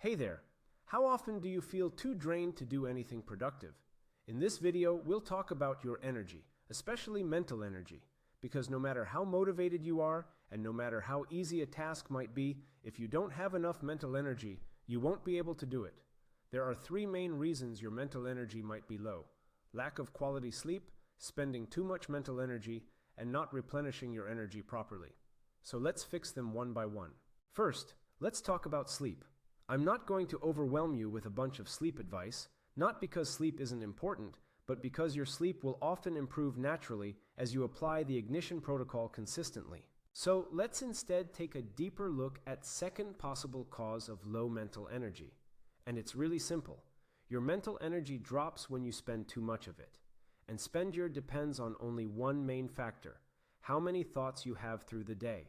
Hey there! How often do you feel too drained to do anything productive? In this video, we'll talk about your energy, especially mental energy, because no matter how motivated you are, and no matter how easy a task might be, if you don't have enough mental energy, you won't be able to do it. There are three main reasons your mental energy might be low: lack of quality sleep, spending too much mental energy, and not replenishing your energy properly. So let's fix them one by one. First, let's talk about sleep. I'm not going to overwhelm you with a bunch of sleep advice, not because sleep isn't important, but because your sleep will often improve naturally as you apply the ignition protocol consistently. So let's instead take a deeper look at second possible cause of low mental energy. And it's really simple. Your mental energy drops when you spend too much of it. And spendure depends on only one main factor: how many thoughts you have through the day.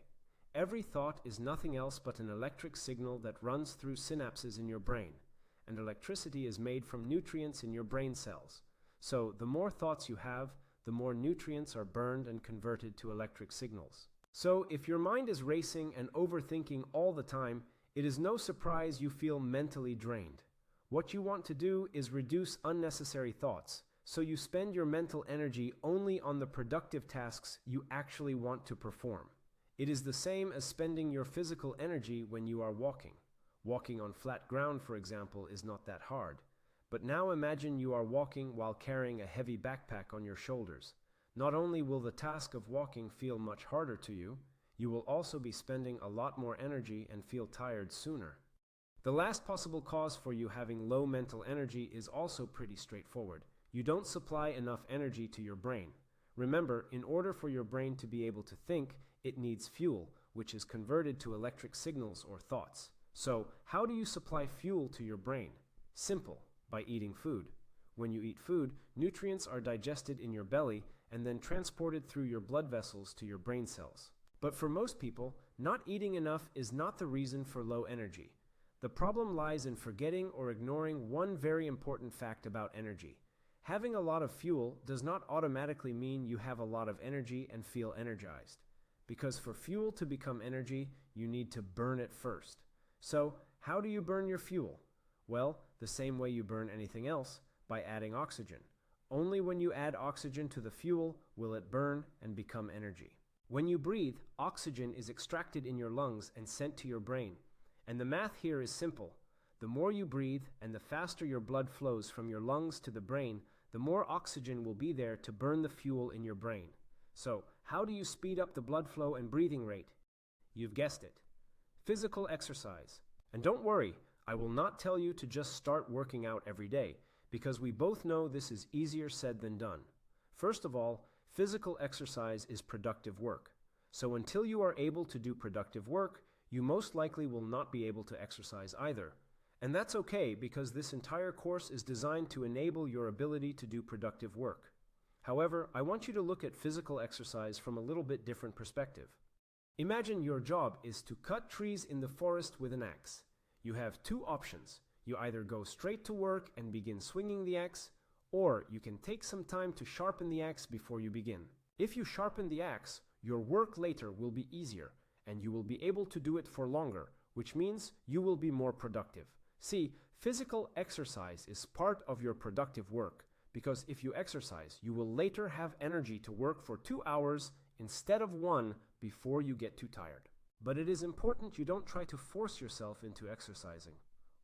Every thought is nothing else but an electric signal that runs through synapses in your brain, and electricity is made from nutrients in your brain cells. So the more thoughts you have, the more nutrients are burned and converted to electric signals. So if your mind is racing and overthinking all the time, it is no surprise you feel mentally drained. What you want to do is reduce unnecessary thoughts, so you spend your mental energy only on the productive tasks you actually want to perform. It is the same as spending your physical energy when you are walking. Walking on flat ground, for example, is not that hard. But now imagine you are walking while carrying a heavy backpack on your shoulders. Not only will the task of walking feel much harder to you, you will also be spending a lot more energy and feel tired sooner. The last possible cause for you having low mental energy is also pretty straightforward. You don't supply enough energy to your brain. Remember, in order for your brain to be able to think, it needs fuel, which is converted to electric signals or thoughts. So, how do you supply fuel to your brain? Simple, by eating food. When you eat food, nutrients are digested in your belly and then transported through your blood vessels to your brain cells. But for most people, not eating enough is not the reason for low energy. The problem lies in forgetting or ignoring one very important fact about energy. Having a lot of fuel does not automatically mean you have a lot of energy and feel energized. Because for fuel to become energy, you need to burn it first. So, how do you burn your fuel? Well, the same way you burn anything else, by adding oxygen. Only when you add oxygen to the fuel will it burn and become energy. When you breathe, oxygen is extracted in your lungs and sent to your brain. And the math here is simple. The more you breathe and the faster your blood flows from your lungs to the brain, the more oxygen will be there to burn the fuel in your brain. So, how do you speed up the blood flow and breathing rate? You've guessed it. Physical exercise. And don't worry, I will not tell you to just start working out every day, because we both know this is easier said than done. First of all, physical exercise is productive work. So until you are able to do productive work, you most likely will not be able to exercise either. And that's okay, because this entire course is designed to enable your ability to do productive work. However, I want you to look at physical exercise from a little bit different perspective. Imagine your job is to cut trees in the forest with an axe. You have two options. You either go straight to work and begin swinging the axe, or you can take some time to sharpen the axe before you begin. If you sharpen the axe, your work later will be easier, and you will be able to do it for longer, which means you will be more productive. See, physical exercise is part of your productive work, because if you exercise, you will later have energy to work for 2 hours instead of 1 before you get too tired. But it is important you don't try to force yourself into exercising.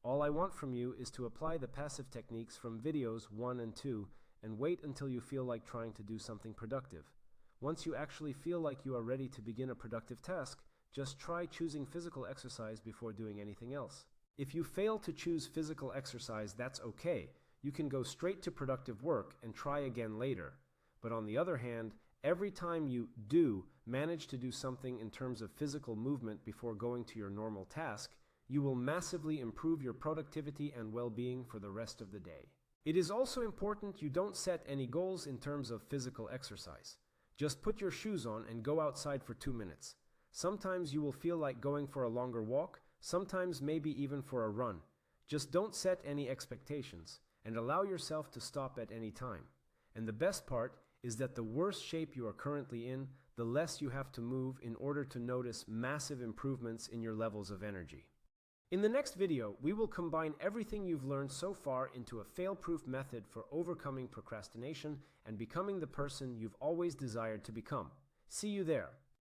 All I want from you is to apply the passive techniques from videos 1 and 2 and wait until you feel like trying to do something productive. Once you actually feel like you are ready to begin a productive task, just try choosing physical exercise before doing anything else. If you fail to choose physical exercise, that's okay. You can go straight to productive work and try again later. But on the other hand, every time you do manage to do something in terms of physical movement before going to your normal task, you will massively improve your productivity and well-being for the rest of the day. It is also important you don't set any goals in terms of physical exercise. Just put your shoes on and go outside for 2 minutes. Sometimes you will feel like going for a longer walk, sometimes maybe even for a run. Just don't set any expectations and allow yourself to stop at any time. And the best part is that the worse shape you are currently in, the less you have to move in order to notice massive improvements in your levels of energy. In the next video, we will combine everything you've learned so far into a fail-proof method for overcoming procrastination and becoming the person you've always desired to become. See you there.